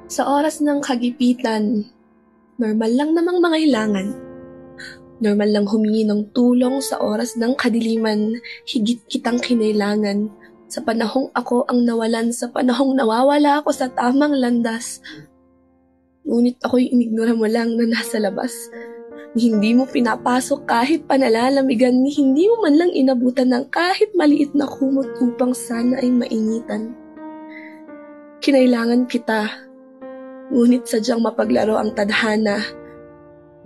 Sa oras ng kagipitan, normal lang namang mangailangan. Normal lang humingi ng tulong sa oras ng kadiliman, higit kitang kinailangan. Sa panahong ako ang nawalan, sa panahong nawawala ako sa tamang landas. Ngunit ako'y inignora mo lang na nasa labas. Ni hindi mo pinapasok kahit panalalamigan, ni hindi mo man lang inabutan ng kahit maliit na kumot upang sana ay mainitan. Kinailangan kita, ngunit sadyang mapaglaro ang tadhana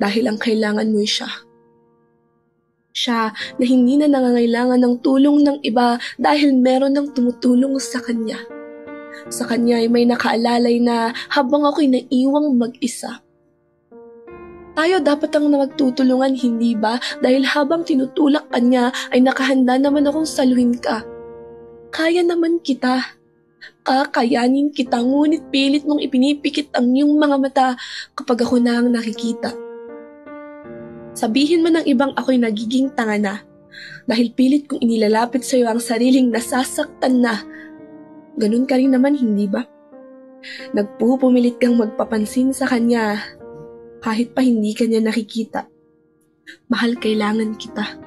dahil ang kailangan mo'y siya. Siya na hindi na nangangailangan ng tulong ng iba dahil meron ng tumutulong sa kanya. Sa kanya ay may nakaalalay na habang ako'y naiwang mag-isa. Tayo dapat ang magtutulungan, hindi ba? Dahil habang tinutulak ka niya ay nakahanda naman akong saluhin ka. Kaya naman kita. Kakayanin kita, ngunit pilit mong ipinipikit ang iyong mga mata kapag ako na ang nakikita. Sabihin man ng ibang ako'y nagiging tanga na dahil pilit kong inilalapit sa iyo ang sariling nasasaktan na. Ganun ka rin naman, hindi ba? Nagpupumilit kang magpapansin sa kanya kahit pa hindi ka niya nakikita. Mahal, kailangan kita.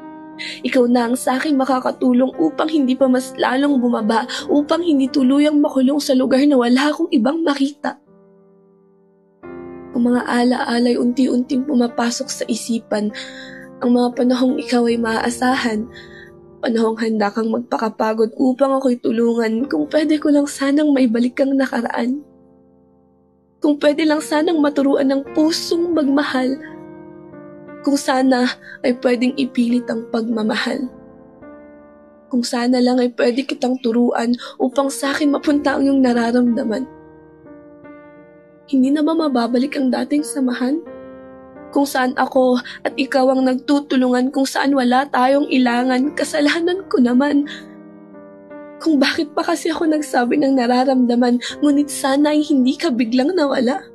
Ikaw na ang sa akin makakatulong upang hindi pa mas lalong bumaba, upang hindi tuluyang makulong sa lugar na wala akong ibang makita. Ang mga ala-alay unti-unting pumapasok sa isipan, ang mga panahong ikaw ay maaasahan, panahong handa kang magpakapagod upang ako'y tulungan. Kung pwede ko lang sanang maibalik ang nakaraan. Kung pwede lang sanang maturuan ng pusong magmahal. Kung sana ay pwedeng ipilit ang pagmamahal. Kung sana lang ay pwede kitang turuan upang sa akin mapunta ang iyong nararamdaman. Hindi na ba mababalik ang dating samahan? Kung saan ako at ikaw ang nagtutulungan, kung saan wala tayong ilangan, kasalanan ko naman. Kung bakit pa kasi ako nagsabi ng nararamdaman, ngunit sana ay hindi ka biglang nawala.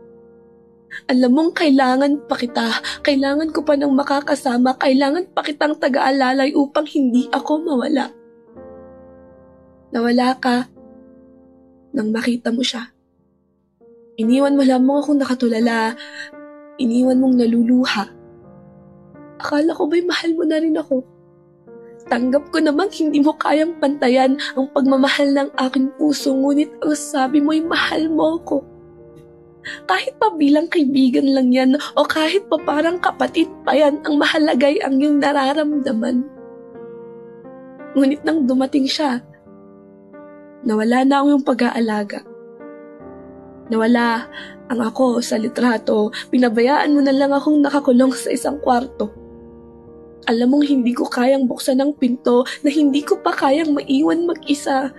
Alam mong kailangan pa kita, kailangan ko pa ng makakasama, kailangan pa kitang taga-alalay upang hindi ako mawala. Nawala ka nang makita mo siya. Iniwan mo lamang akong nakatulala, iniwan mong naluluha. Akala ko ba'y mahal mo na rin ako? Tanggap ko namang hindi mo kayang pantayan ang pagmamahal ng aking puso, ngunit ang sabi mo'y mahal mo ako. Kahit pa bilang kaibigan lang yan o kahit pa parang kapatid pa yan, ang mahalagay ang iyong nararamdaman. Ngunit nang dumating siya, nawala na ang iyong pag-aalaga. Nawala ang ako sa litrato, pinabayaan mo na lang akong nakakulong sa isang kwarto. Alam mong hindi ko kayang buksan ang pinto, na hindi ko pa kayang maiwan mag-isa.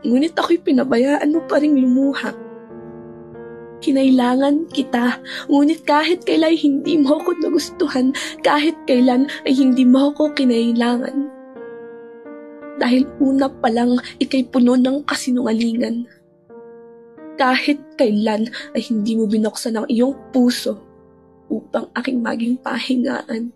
Ngunit ako'y pinabayaan mo pa rin lumuha. Kinailangan kita, ngunit kahit kailan hindi mo ako nagustuhan, kahit kailan ay hindi mo ako kinailangan. Dahil una pa lang ika'y puno ng kasinungalingan. Kahit kailan ay hindi mo binuksan ang iyong puso upang aking maging pahingaan.